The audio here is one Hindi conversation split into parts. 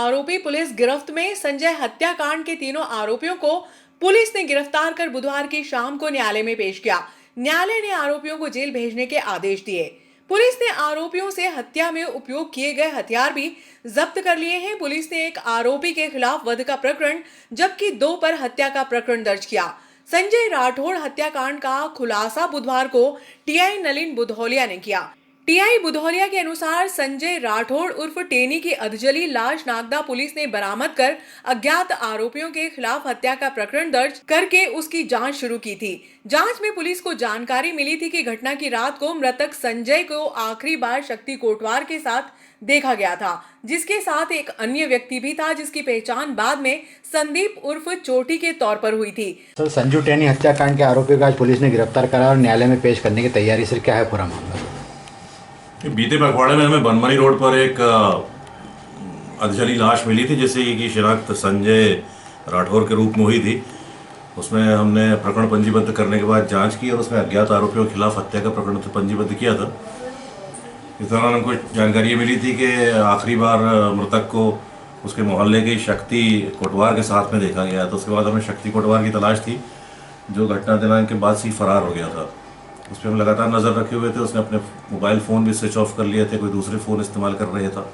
आरोपी पुलिस गिरफ्त में। संजय हत्याकांड के तीनों आरोपियों को पुलिस ने गिरफ्तार कर बुधवार की शाम को न्यायालय में पेश किया। न्यायालय ने आरोपियों को जेल भेजने के आदेश दिए। पुलिस ने आरोपियों से हत्या में उपयोग किए गए हथियार भी जब्त कर लिए हैं। पुलिस ने एक आरोपी के खिलाफ वध का प्रकरण जबकि 2 पर हत्या का प्रकरण दर्ज किया। संजय राठौड़ हत्याकांड का खुलासा बुधवार को टीआई नलिन बुधौलिया ने किया। टीआई बुधौलिया के अनुसार संजय राठौड़ उर्फ टेनी की अधजली लाश नागदा पुलिस ने बरामद कर अज्ञात आरोपियों के खिलाफ हत्या का प्रकरण दर्ज करके उसकी जांच शुरू की थी। जांच में पुलिस को जानकारी मिली थी कि घटना की रात को मृतक संजय को आखिरी बार शक्ति कोटवार के साथ देखा गया था, जिसके साथ एक अन्य व्यक्ति भी था जिसकी पहचान बाद में संदीप उर्फ चोटी के तौर पर हुई थी। सर, संजू टेनी हत्याकांड के आरोपी को आज पुलिस ने गिरफ्तार करा और न्यायालय में पेश करने की तैयारी। सर, क्या है पूरा मामला? बीते पखवाड़े में हमें बनमनी रोड पर एक अधजली लाश मिली थी जिससे की शिनाख्त संजय राठौर के रूप में हुई थी। उसमें हमने प्रकरण पंजीबद्ध करने के बाद जांच की और उसमें अज्ञात आरोपियों के खिलाफ हत्या का प्रकरण पंजीबद्ध किया था। इस दौरान हमको जानकारी मिली थी कि आखिरी बार मृतक को उसके मोहल्ले की शक्ति कोटवार के साथ में देखा गया। तो उसके बाद हमें शक्ति कोटवार की तलाश थी जो घटना दिनांक के बाद से ही फरार हो गया था। उस पर हम लगातार नज़र रखे हुए थे। उसने अपने मोबाइल फ़ोन भी स्विच ऑफ कर लिए थे, कोई दूसरे फ़ोन इस्तेमाल कर रहे था।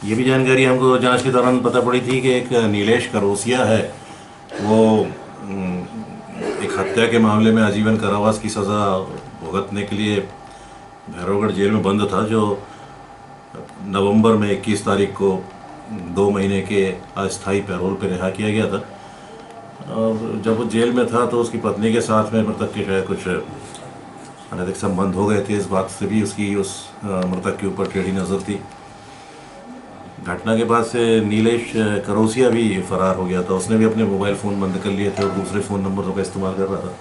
ये भी जानकारी हमको जांच के दौरान पता पड़ी थी कि एक नीलेश करोसिया है, वो एक हत्या के मामले में आजीवन कारावास की सज़ा भुगतने के लिए भैरवगढ़ जेल में बंद था, जो नवंबर में 21 तारीख को 2 महीने के अस्थायी पैरोल पर रिहा किया गया था। और जब वो जेल में था तो उसकी पत्नी के साथ में मृतक के शायद कुछ अनैतिक संबंध हो गए थे। इस बात से भी उसकी उस मृतक के ऊपर टेढ़ी नज़र थी। घटना के बाद से नीलेश करोसिया भी फरार हो गया था। उसने भी अपने मोबाइल फ़ोन बंद कर लिए थे और दूसरे फ़ोन नंबरों का इस्तेमाल कर रहा था।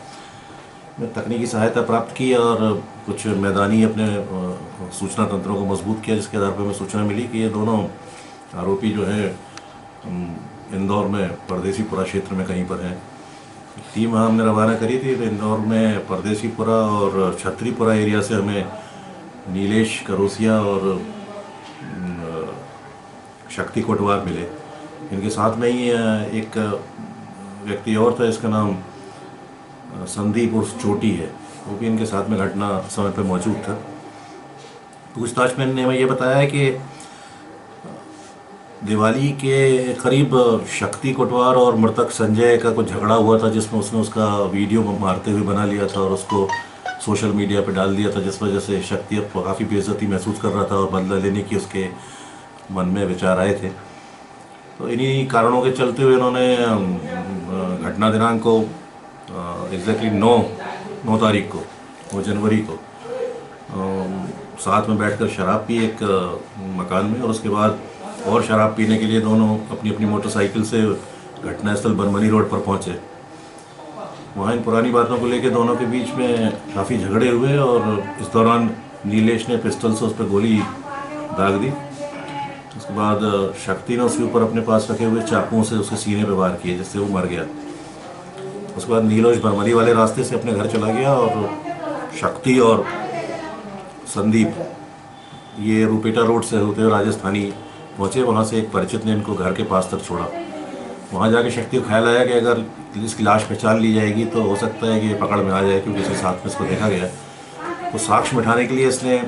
मैं तकनीकी सहायता प्राप्त की और कुछ मैदानी अपने सूचना तंत्रों को मजबूत किया, जिसके आधार पर हमें सूचना मिली कि ये दोनों आरोपी जो है इंदौर में परदेसीपुरा क्षेत्र में कहीं पर है। टीम हमने रवाना करी थी। तो इंदौर में परदेसीपुरा और छतरीपुरा एरिया से हमें नीलेश करोसिया और शक्ति कोटवार मिले। इनके साथ में ही एक व्यक्ति और था, इसका नाम संदीप उर्फ चोटी है, वो भी इनके साथ में घटना समय पर मौजूद था। पूछताछ में इन्होंने हमें ये बताया है कि दिवाली के करीब शक्ति कोटवार और मृतक संजय का कुछ झगड़ा हुआ था, जिसमें उसने उसका वीडियो मारते हुए बना लिया था और उसको सोशल मीडिया पर डाल दिया था, जिस वजह से शक्ति अब काफ़ी बेइज्जती महसूस कर रहा था और बदला लेने की उसके मन में विचार आए थे। तो इन्हीं कारणों के चलते हुए इन्होंने घटना दिनांक को एग्जैक्टली 9 तारीख को 9 जनवरी को साथ में बैठकर शराब पी एक मकान में, और उसके बाद और शराब पीने के लिए दोनों अपनी अपनी मोटरसाइकिल से घटनास्थल बनमनी रोड पर पहुंचे। वहाँ इन पुरानी बातों को लेकर दोनों के बीच में काफ़ी झगड़े हुए और इस दौरान नीलेश ने पिस्टल से उस पर गोली दाग दी। उसके बाद शक्ति ने उसके ऊपर अपने पास रखे हुए चाकुओं से उसके सीने पर वार किए, जिससे वो मर गया। उसके बाद नीलेश बरमली वाले रास्ते से अपने घर चला गया और शक्ति और संदीप ये रुपेटा रोड से होते हुए राजस्थानी पहुँचे। वहाँ से एक परिचित ने इनको घर के पास तक छोड़ा। वहाँ जाके शक्ति को ख्याल आया कि अगर इसकी लाश पहचान ली जाएगी तो हो सकता है कि ये पकड़ में आ जाए, क्योंकि इसके साथ में इसको देखा गया है। तो साक्ष्य मिटाने के लिए इसने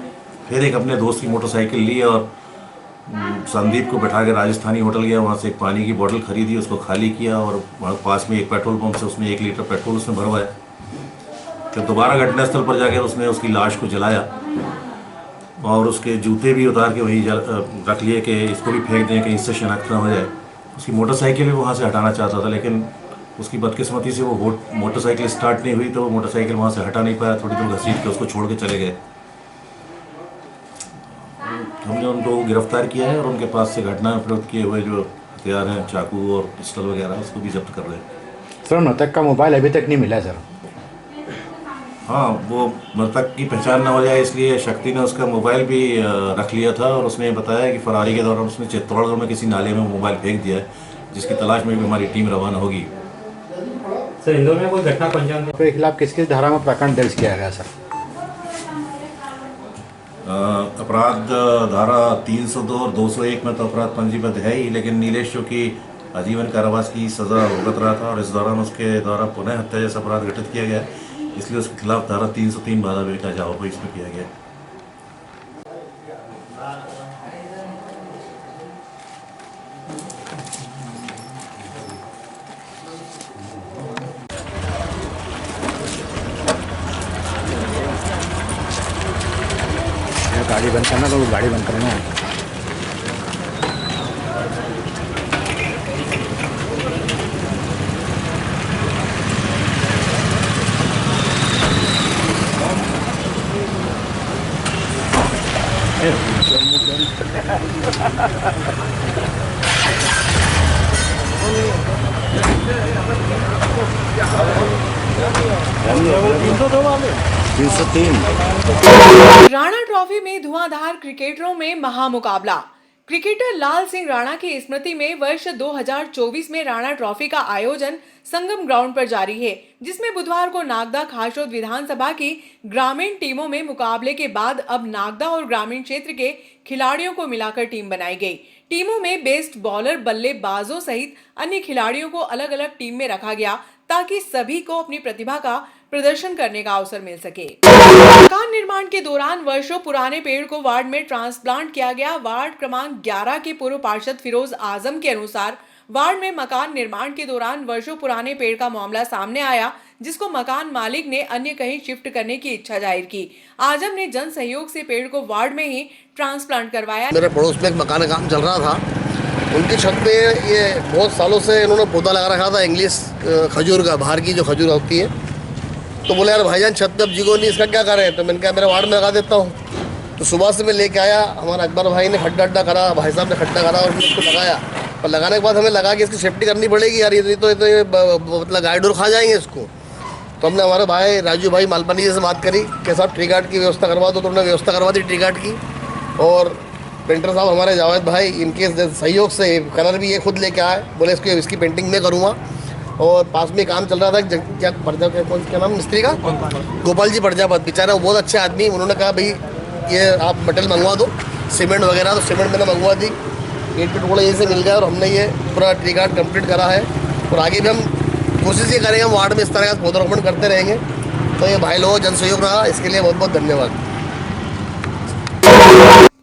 फिर एक अपने दोस्त की मोटरसाइकिल ली और संदीप को बैठा के राजस्थानी होटल गया। वहाँ से एक पानी की बोतल खरीदी, उसको खाली किया और वहाँ पास में एक पेट्रोल पंप से उसमें 1 लीटर पेट्रोल उसने भरवाया। फिर दोबारा घटनास्थल पर जाकर उसने उसकी लाश को जलाया और उसके जूते भी उतार के वहीं रख लिए कि इसको भी फेंक दें कहीं इससे शनाख्त ना हो जाए। उसकी मोटरसाइकिल भी वहाँ से हटाना चाहता था, लेकिन उसकी बदकिस्मती से वो मोटरसाइकिल स्टार्ट नहीं हुई, तो वो मोटरसाइकिल वहाँ से हटा नहीं पाया। थोड़ी दूर घसीट के उसको छोड़ के चले गए। हमने उनको गिरफ्तार किया है और उनके पास से घटना में प्रयुक्त किए हुए जो हथियार हैं, चाकू और पिस्टल वगैरह, उसको भी जब्त कर रहे हैं। सर, मृतक का मोबाइल अभी तक नहीं मिला सर। हाँ, वो मृतक की पहचान न हो जाए इसलिए शक्ति ने उसका मोबाइल भी रख लिया था और उसने बताया कि फरारी के दौरान उसने चित्तौड़गढ़ में किसी नाले में मोबाइल फेंक दिया है, जिसकी तलाश में भी हमारी टीम रवाना होगी। सर, इंदौर में कोई घटना को अंजाम के खिलाफ किस किस धारा में प्रकरण दर्ज किया गया सर? अपराध धारा 302 और 201 में तो अपराध पंजीबद्ध है ही, लेकिन नीलेश जो कि आजीवन कारावास की सज़ा भुगत रहा था और इस दौरान उसके द्वारा पुनः हत्या जैसा अपराध घटित किया गया, इसलिए उसके खिलाफ धारा 303 बाधा बेटा जाओ इसमें किया गया। गाड़ी बंद करना तो गाड़ी बंद करना। राणा ट्रॉफी में धुआंधार क्रिकेटरों में महामुकाबला। क्रिकेटर लाल सिंह राणा की स्मृति में वर्ष 2024 में राणा ट्रॉफी का आयोजन संगम ग्राउंड पर जारी है, जिसमें बुधवार को नागदा खासोद विधानसभा की ग्रामीण टीमों में मुकाबले के बाद अब नागदा और ग्रामीण क्षेत्र के खिलाड़ियों को मिलाकर टीम बनाई गई। टीमों में बेस्ट बॉलर, बल्लेबाजों सहित अन्य खिलाड़ियों को अलग अलग टीम में रखा गया ताकि सभी को अपनी प्रतिभा का प्रदर्शन करने का अवसर मिल सके। मकान निर्माण के दौरान वर्षों पुराने पेड़ को वार्ड में ट्रांसप्लांट किया गया। वार्ड क्रमांक 11 के पूर्व पार्षद फिरोज आजम के अनुसार वार्ड में मकान निर्माण के दौरान वर्षों पुराने पेड़ का मामला सामने आया, जिसको मकान मालिक ने अन्य कहीं शिफ्ट करने की इच्छा जाहिर की। आजम ने जन सहयोग से पेड़ को वार्ड में ही ट्रांसप्लांट करवाया। मेरे पड़ोस में एक मकान का काम चल रहा था, उनकी छत पे ये बहुत सालों से इन्होंने पौधा लगा रखा था इंग्लिश खजूर का, बाहर की जो खजूर होती है। तो बोले यार भाईजान छत पे अब जिगो नहीं, इसका क्या करें? तो मैंने कहा मेरे वार्ड में लगा देता हूँ। तो सुबह से मैं लेके आया, हमारा अकबर भाई ने खड्डा करा, भाई साहब ने खड्डा करा और हमने उसको लगाया। और लगाने के बाद हमें लगा कि इसकी सेफ्टी करनी पड़ेगी यार, ये तो मतलब गाय डोर खा जाएंगे इसको। तो हमने हमारे भाई राजू भाई मालपानी जी से बात करी कि साहब ट्री गार्ड की व्यवस्था करवा दो, तो उन्होंने व्यवस्था करवा दी ट्री गार्ड की। और पेंटर साहब हमारे जावेद भाई, इनके सहयोग से कलर भी ये खुद लेके आए, बोले इसकी पेंटिंग मैं करूँगा। और पास में काम चल रहा था, क्या नाम मिस्त्री का, गोपाल जी प्रजापत, बेचारा वो बहुत अच्छे आदमी। उन्होंने कहा भाई ये आप मटेरियल मंगवा दो, सीमेंट वगैरह। तो सीमेंट मैंने मंगवा दी, ईंट के टुकड़े यहीं से मिल गया और हमने ये पूरा ट्री गार्ड कंप्लीट करा है। और आगे भी हम कोशिश ये करेंगे, हम वार्ड में इस तरह का पौधारोपण करते रहेंगे। तो ये भाई लोगों जन सहयोग रहा, इसके लिए बहुत बहुत धन्यवाद।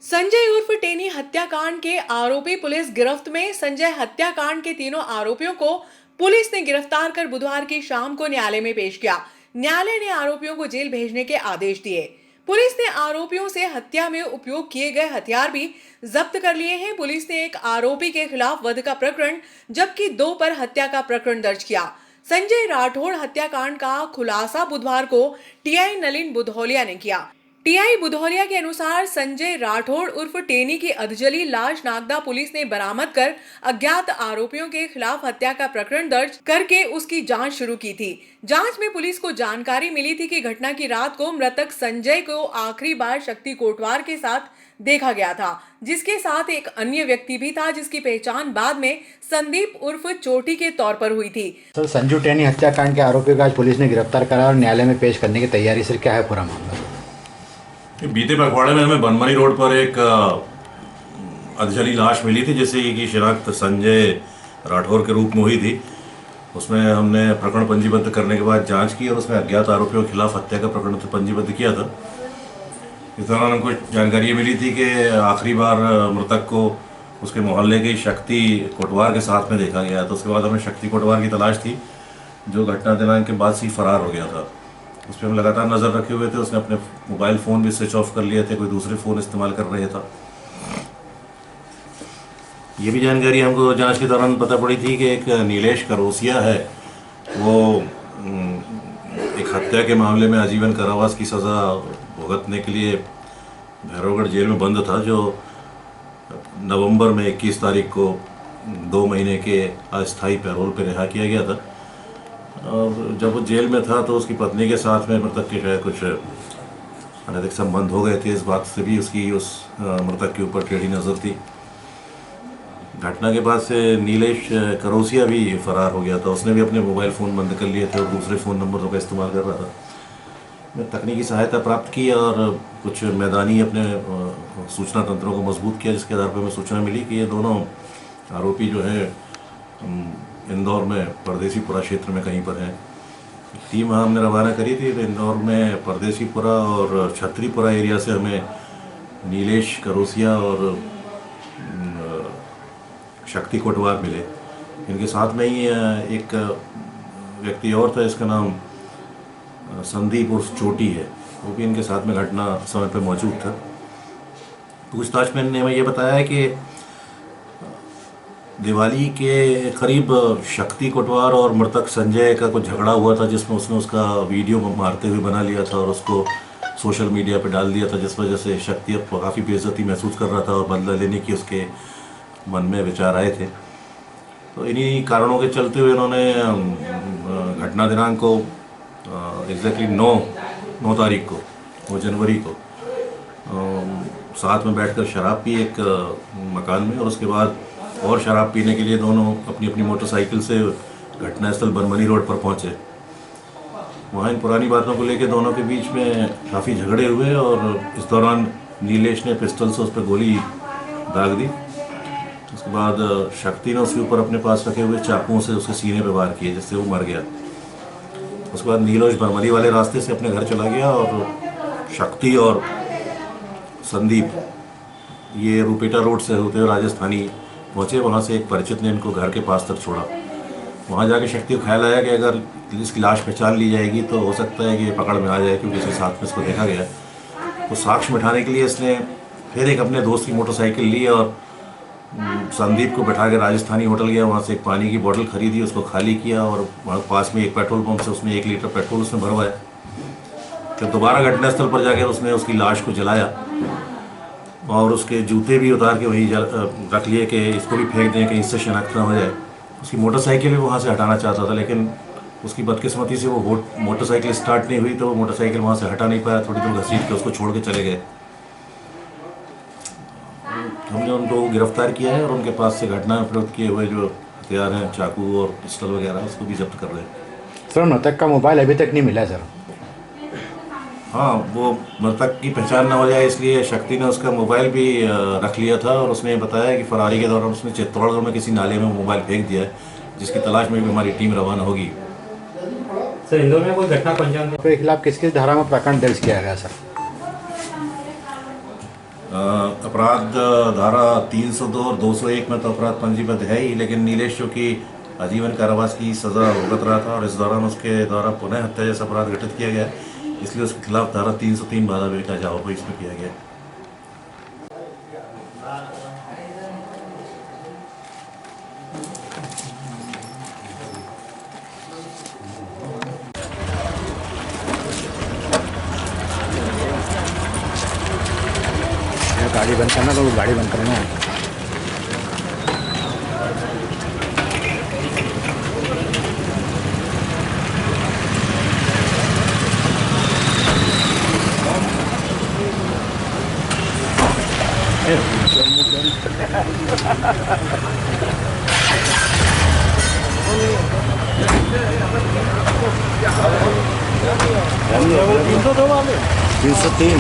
संजय उर्फ टेनी हत्याकांड के आरोपी पुलिस गिरफ्त में। संजय हत्याकांड के तीनों आरोपियों को पुलिस ने गिरफ्तार कर बुधवार की शाम को न्यायालय में पेश किया। न्यायालय ने आरोपियों को जेल भेजने के आदेश दिए। पुलिस ने आरोपियों से हत्या में उपयोग किए गए हथियार भी जब्त कर लिए हैं। पुलिस ने एक आरोपी के खिलाफ वध का प्रकरण जबकि 2 पर हत्या का प्रकरण दर्ज किया। संजय राठौड़ हत्याकांड का खुलासा बुधवार को टीआई नलिन बुधौलिया ने किया। टीआई बुधौलिया के अनुसार संजय राठौड़ उर्फ टेनी की अधजली लाश नागदा पुलिस ने बरामद कर अज्ञात आरोपियों के खिलाफ हत्या का प्रकरण दर्ज करके उसकी जांच शुरू की थी। जांच में पुलिस को जानकारी मिली थी कि घटना की रात को मृतक संजय को आखिरी बार शक्ति कोटवार के साथ देखा गया था, जिसके साथ एक अन्य व्यक्ति भी था जिसकी पहचान बाद में संदीप उर्फ चोटी के तौर पर हुई थी। सर, संजू टेनी हत्याकांड के आरोपियों को आज पुलिस ने गिरफ्तार करा और न्यायालय में पेश करने की तैयारी। सर, क्या है पूरा मामला? बीते पखवाड़े में हमें बनमनी रोड पर एक अधजली लाश मिली थी, जिससे कि शिनाख्त संजय राठौर के रूप में हुई थी। उसमें हमने प्रकरण पंजीबद्ध करने के बाद जांच की और उसमें अज्ञात आरोपियों के खिलाफ हत्या का प्रकरण पंजीबद्ध किया था। इस दौरान हमको जानकारी मिली थी कि आखिरी बार मृतक को उसके मोहल्ले की शक्ति कोटवार के साथ में देखा गया। तो उसके बाद हमें शक्ति कोटवार की तलाश थी, जो घटना दिनांक के बाद से ही फरार हो गया था। उस पर हम लगातार नज़र रखे हुए थे। उसने अपने मोबाइल फ़ोन भी स्विच ऑफ कर लिए थे, कोई दूसरे फ़ोन इस्तेमाल कर रहे था। ये भी जानकारी हमको जांच के दौरान पता पड़ी थी कि एक नीलेश करोसिया है, वो एक हत्या के मामले में आजीवन कारावास की सज़ा भुगतने के लिए भैरवगढ़ जेल में बंद था, जो नवंबर में 21 तारीख को 2 महीने के अस्थायी पैरोल पर रिहा किया गया था। और जब वो जेल में था तो उसकी पत्नी के साथ में मृतक के शायद कुछ अनैतिक संबंध हो गए थे। इस बात से भी उसकी उस मृतक के ऊपर टेढ़ी नज़र थी। घटना के बाद से नीलेश करोसिया भी फरार हो गया था। उसने भी अपने मोबाइल फ़ोन बंद कर लिए थे और दूसरे फ़ोन नंबरों का इस्तेमाल कर रहा था। में तकनीकी सहायता प्राप्त की और कुछ मैदानी अपने सूचना तंत्रों को मजबूत किया, जिसके आधार पर हमें सूचना मिली कि ये दोनों आरोपी जो है इंदौर में परदेसीपुरा क्षेत्र में कहीं पर हैं। टीम हमने रवाना करी थी, तो इंदौर में परदेसीपुरा और छतरीपुरा एरिया से हमें नीलेश करोसिया और शक्ति कोटवार मिले। इनके साथ में ही एक व्यक्ति और था, इसका नाम संदीप उर्फ चोटी है, वो भी इनके साथ में घटना समय पर मौजूद था। पूछताछ में इन्होंने हमें ये बताया है कि दिवाली के करीब शक्ति कोटवार और मृतक संजय का कुछ झगड़ा हुआ था, जिसमें उसने उसका वीडियो मारते हुए बना लिया था और उसको सोशल मीडिया पे डाल दिया था, जिस वजह से शक्ति अब काफ़ी बेइज्जती महसूस कर रहा था और बदला लेने की उसके मन में विचार आए थे। तो इन्हीं कारणों के चलते हुए इन्होंने घटना दिनांक को एग्जैक्टली 9 तारीख को 9 जनवरी को साथ में बैठकर शराब पी एक मकान में, और उसके बाद और शराब पीने के लिए दोनों अपनी अपनी मोटरसाइकिल से घटनास्थल बनमनी रोड पर पहुंचे। वहाँ इन पुरानी बातों को लेकर दोनों के बीच में काफ़ी झगड़े हुए और इस दौरान नीलेश ने पिस्टल से उस पर गोली दाग दी। उसके बाद शक्ति ने उसके ऊपर अपने पास रखे हुए चाकुओं से उसके सीने पर वार किए, जिससे वो मर गया। उसके बाद नीलेश बरमली वाले रास्ते से अपने घर चला गया और शक्ति और संदीप ये रुपेटा रोड से होते हुए राजस्थानी पहुँचे। वहाँ से एक परिचित ने इनको घर के पास तक छोड़ा। वहाँ जाके शक्ति को ख्याल आया कि अगर इसकी लाश पहचान ली जाएगी तो हो सकता है कि ये पकड़ में आ जाए, क्योंकि इसके साथ में इसको देखा गया। तो साक्ष्य मिटाने के लिए इसने फिर एक अपने दोस्त की मोटरसाइकिल ली और संदीप को बैठा के राजस्थानी होटल गया। वहाँ से एक पानी की बोतल खरीदी, उसको खाली किया और वहाँ पास में एक पेट्रोल पंप से उसमें 1 लीटर पेट्रोल उसने भरवाया। फिर दोबारा घटनास्थल पर जाकर उसने उसकी लाश को जलाया और उसके जूते भी उतार के वहीं रख लिए कि इसको भी फेंक दें, कहीं इससे शनाख्त ना हो जाए। उसकी मोटरसाइकिल भी वहाँ से हटाना चाहता था, लेकिन उसकी बदकिस्मती से वो मोटरसाइकिल स्टार्ट नहीं हुई, तो वो मोटरसाइकिल वहाँ से हटा नहीं पाया। थोड़ी दूर घसीट के उसको छोड़ के चले गए। हमने उनको गिरफ्तार किया है और उनके पास से घटना में प्रयुक्त किए हुए जो हथियार हैं, चाकू और पिस्टल वगैरह, उसको भी जब्त कर रहे हैं। सर मृतक का मोबाइल अभी तक नहीं मिला सर। हाँ, वो मृतक की पहचान ना हो जाए इसलिए शक्ति ने उसका मोबाइल भी रख लिया था और उसने बताया कि फरारी के दौरान उसने चित्तौड़गढ़ में किसी नाले में मोबाइल फेंक दिया है, जिसकी तलाश में भी हमारी टीम रवाना होगी। सर इंदौर में कोई घटना को अंजाम आपके खिलाफ किस किस धारा में प्रकरण दर्ज किया गया सर? अपराध धारा 302 और 201 में तो अपराध पंजीबद्ध है ही, लेकिन नीलेश जो कि आजीवन कारावास की सज़ा भुगत रहा था और इस दौरान उसके द्वारा पुनः हत्या जैसा अपराध घटित किया गया, इसलिए उसके खिलाफ धारा 303 बाधा बेटा जाओ इसमें किया गया। गाड़ी बंद करना, तो गाड़ी बंद करना है। तीन सौ तीन